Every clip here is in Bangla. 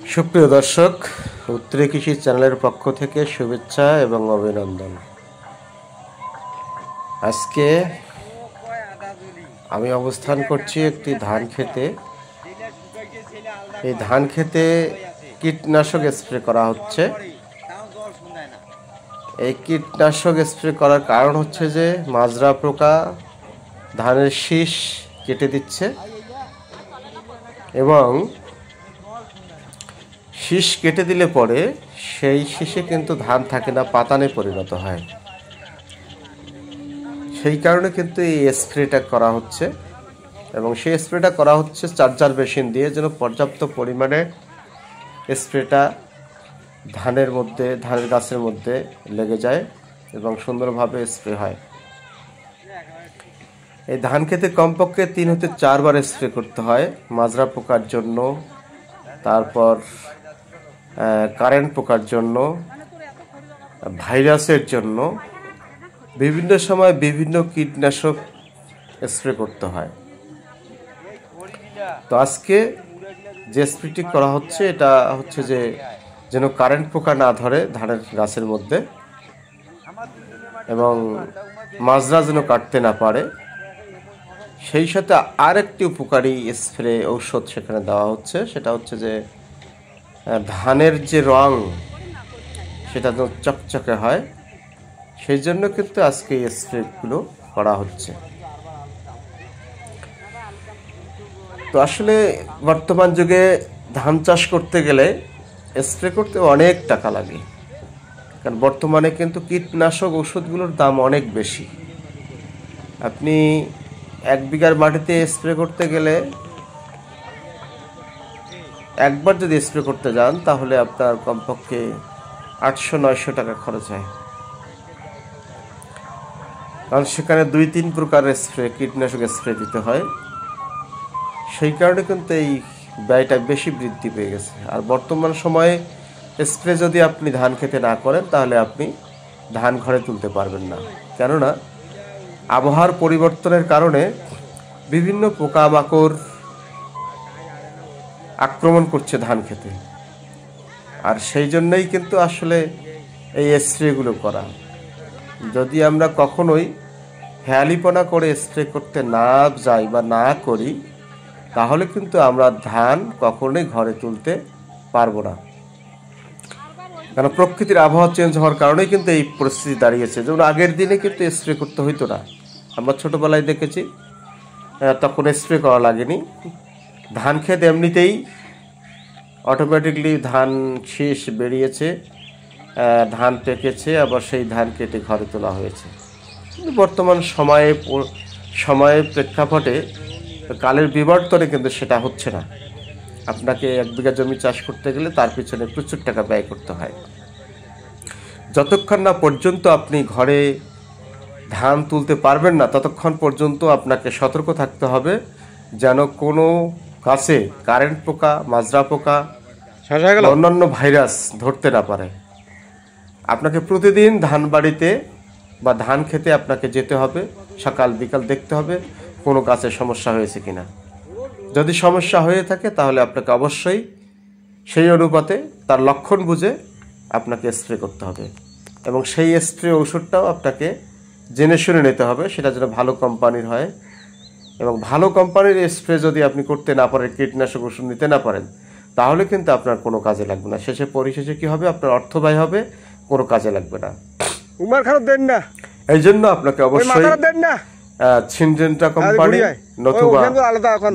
সুপ্রিয় দর্শক, উত্তরে কৃষি চ্যানেলের পক্ষ থেকে শুভেচ্ছা এবং অভিনন্দন। আজকে আমি অবস্থান করছি একটি ধান খেতে। এই ধান খেতে কীটনাশক স্প্রে করা হচ্ছে। এই কীটনাশক স্প্রে করার কারণ হচ্ছে যে মাজরা পোকা ধানের শীষ কেটে দিচ্ছে এবং শীষ কেটে দিলে পরে সেই শীষে কিন্তু ধান থাকে না, পাতানে পরিণত হয়। সেই কারণে কিন্তু এই স্প্রেটা করা হচ্ছে এবং সেই স্প্রেটা করা হচ্ছে চার্জার মেশিন দিয়ে, যেন পর্যাপ্ত পরিমাণে স্প্রেটা ধানের গাছের মধ্যে লেগে যায় এবং সুন্দরভাবে স্প্রে হয়। এই ধান খেতে কমপক্ষে 3 হতে 4 বার স্প্রে করতে হয়, মাজরা পোকার জন্য, তারপর কারেন্ট পোকার জন্য, ভাইরাসের জন্য, বিভিন্ন সময় বিভিন্ন কীটনাশক স্প্রে করতে হয়। তো আজকে যে স্প্রেটি করা হচ্ছে এটা হচ্ছে যে যেন কারেন্ট পোকা না ধরে ধানের গাছের মধ্যে এবং মাজরা যেন কাটতে না পারে, সেই সাথে আরেকটি উপকারী স্প্রে ঔষধ সেখানে দেওয়া হচ্ছে। সেটা হচ্ছে যে ধানের যে রং সেটা যেন চকচকে হয়, সেই জন্য কিন্তু আজকে এই স্প্রেগুলো করা হচ্ছে। তো আসলে বর্তমান যুগে ধান চাষ করতে গেলে স্প্রে করতে অনেক টাকা লাগে, কারণ বর্তমানে কিন্তু কীটনাশক ওষুধগুলোর দাম অনেক বেশি। আপনি 1 বিঘার মাটিতে স্প্রে করতে গেলে, একবার যদি স্প্রে করতে যান তাহলে আপনার কমপক্ষে 800-900 টাকা খরচ হয়, কারণ সেখানে 2-3 প্রকারের কীটনাশক স্প্রে দিতে হয়। সেই কারণে কিন্তু এই ব্যয়টা বেশি বৃদ্ধি পেয়ে গেছে। আর বর্তমান সময়ে স্প্রে যদি আপনি ধান খেতে না করেন তাহলে আপনি ধান ঘরে তুলতে পারবেন না, কেননা আবহাওয়ার পরিবর্তনের কারণে বিভিন্ন পোকামাকড় আক্রমণ করছে ধান খেতে। আর সেই জন্যই কিন্তু আসলে এই স্প্রেগুলো করা। যদি আমরা কখনোই হেয়ালিপনা করে স্প্রে করতে না যাই বা না করি, তাহলে কিন্তু আমরা ধান কখনোই ঘরে তুলতে পারবো না। কারণ প্রকৃতির আবহাওয়া চেঞ্জ হওয়ার কারণেই কিন্তু এই পরিস্থিতি দাঁড়িয়েছে। যেমন আগের দিনে কিন্তু স্প্রে করতে হইতো না, আমরা ছোটোবেলায় দেখেছি, তখন স্প্রে করা লাগেনি। ধান ক্ষেত এমনিতেই অটোমেটিকলি ধান শীষ বেরিয়েছে, ধান পেকেছে, আবার সেই ধান কেটে ঘরে তোলা হয়েছে। কিন্তু বর্তমান সময়ের প্রেক্ষাপটে, কালের বিবর্তনে কিন্তু সেটা হচ্ছে না। আপনাকে 1 বিঘা জমি চাষ করতে গেলে তার পিছনে প্রচুর টাকা ব্যয় করতে হয়। যতক্ষণ না পর্যন্ত আপনি ঘরে ধান তুলতে পারবেন না, ততক্ষণ পর্যন্ত আপনাকে সতর্ক থাকতে হবে যেন কোনো গাছে কারেন্ট পোকা, মাজরা পোকা, অন্যান্য ভাইরাস ধরতে না পারে। আপনাকে প্রতিদিন ধান বাড়িতে বা ধান খেতে আপনাকে যেতে হবে, সকাল বিকাল দেখতে হবে কোনো গাছে সমস্যা হয়েছে কিনা। যদি সমস্যা হয়ে থাকে তাহলে আপনাকে অবশ্যই সেই অনুপাতে তার লক্ষণ বুঝে আপনাকে স্প্রে করতে হবে এবং সেই স্প্রে ওষুধটাও আপনাকে জেনে শুনে নিতে হবে, সেটা যেন ভালো কোম্পানির হয়। এবং ভালো কোম্পানির স্প্রে যদি আপনি করতে না পারেন, কীটনাশক ওষুধ নিতে না পারেন, তাহলে কিন্তু আপনার কোনো কাজে লাগবে না। পরিশেষে কি হবে, আপনার অর্থ ব্যয় হবে, কোনো কাজে লাগবে না। এই জন্য আপনাকে অবশ্যই সিনজেন্টা কোম্পানি নতুবা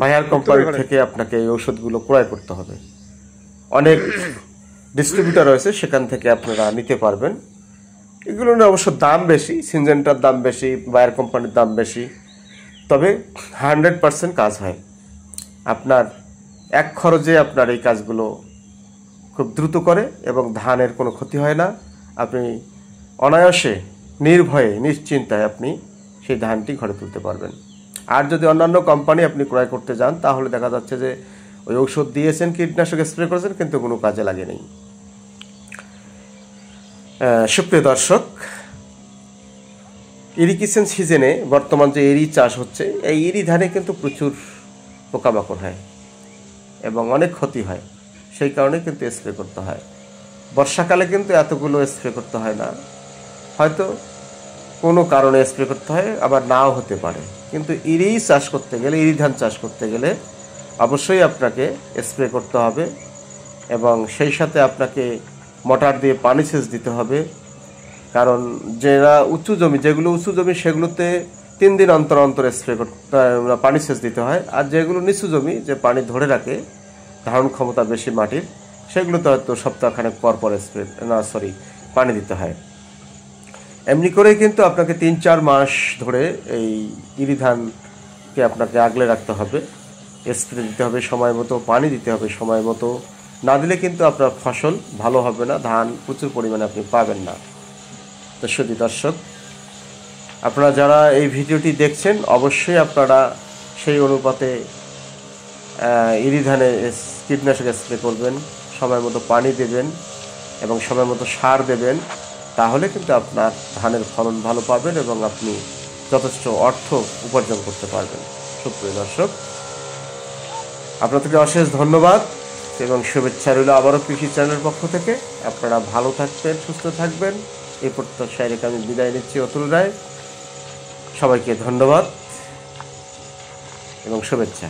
বায়ার কোম্পানি থেকে আপনাকে এই ওষুধগুলো ক্রয় করতে হবে। অনেক ডিস্ট্রিবিউটর রয়েছে, সেখান থেকে আপনারা নিতে পারবেন। এগুলো অবশ্য দাম বেশি, সিনজেন্টার দাম বেশি, বায়ার কোম্পানির দাম বেশি, তবে 100% কাজ হয়। আপনার এক খরচে আপনার এই কাজগুলো খুব দ্রুত করে এবং ধানের কোনো ক্ষতি হয় না। আপনি অনায়াসে, নির্ভয়ে, নিশ্চিন্তায় আপনি সেই ধানটি ঘরে তুলতে পারবেন। আর যদি অন্যান্য কোম্পানি আপনি ক্রয় করতে যান, তাহলে দেখা যাচ্ছে যে ওই ঔষধ দিয়েছেন, কীটনাশক স্প্রে করেছেন, কিন্তু কোনো কাজে লাগেনি। সুপ্রিয় দর্শক, ইরিগেশন সিজনে বর্তমান যে এরি চাষ হচ্ছে, এই এরি ধানে কিন্তু প্রচুর পোকামাকড় হয় এবং অনেক ক্ষতি হয়। সেই কারণে কিন্তু স্প্রে করতে হয়। বর্ষাকালে কিন্তু এতগুলো স্প্রে করতে হয় না, হয়তো কোনো কারণে স্প্রে করতে হয়, আবার নাও হতে পারে। কিন্তু ইরি চাষ করতে গেলে, ইরি ধান চাষ করতে গেলে অবশ্যই আপনাকে স্প্রে করতে হবে এবং সেই সাথে আপনাকে মোটর দিয়ে পানি সেচ দিতে হবে। কারণ যেগুলো উঁচু জমি সেগুলোতে 3 দিন অন্তর অন্তর স্প্রে করতে পানি সেচ দিতে হয়, আর যেগুলো নিচু জমি যে পানি ধরে রাখে, ধারণ ক্ষমতা বেশি মাটির, সেগুলোতে হয়তো সপ্তাহখানেক পর পর পানি দিতে হয়। এমনি করেই কিন্তু আপনাকে 3-4 মাস ধরে এই ইরি ধানকে আপনাকে আগলে রাখতে হবে, স্প্রে দিতে হবে সময় মতো, পানি দিতে হবে সময় মতো। না দিলে কিন্তু আপনার ফসল ভালো হবে না, ধান প্রচুর পরিমাণে আপনি পাবেন না। তো শুধু দর্শক, আপনারা যারা এই ভিডিওটি দেখছেন অবশ্যই আপনারা সেই অনুপাতে ইরি ধানে কীটনাশক স্প্রে করবেন, সময় মতো পানি দেবেন এবং সময় মতো সার দেবেন। তাহলে কিন্তু আপনার ধানের ফলন ভালো পাবেন এবং আপনি যথেষ্ট অর্থ উপার্জন করতে পারবেন। সুপ্রিয় দর্শক, আপনাদেরকে অশেষ ধন্যবাদ এবং শুভেচ্ছা রইল আবারও কৃষি চ্যানেলের পক্ষ থেকে। আপনারা ভালো থাকবেন, সুস্থ থাকবেন, এই প্রত্যাশায় রেখে আমি বিদায় নিচ্ছি। অতুল রায়, সবাইকে ধন্যবাদ এবং শুভেচ্ছা।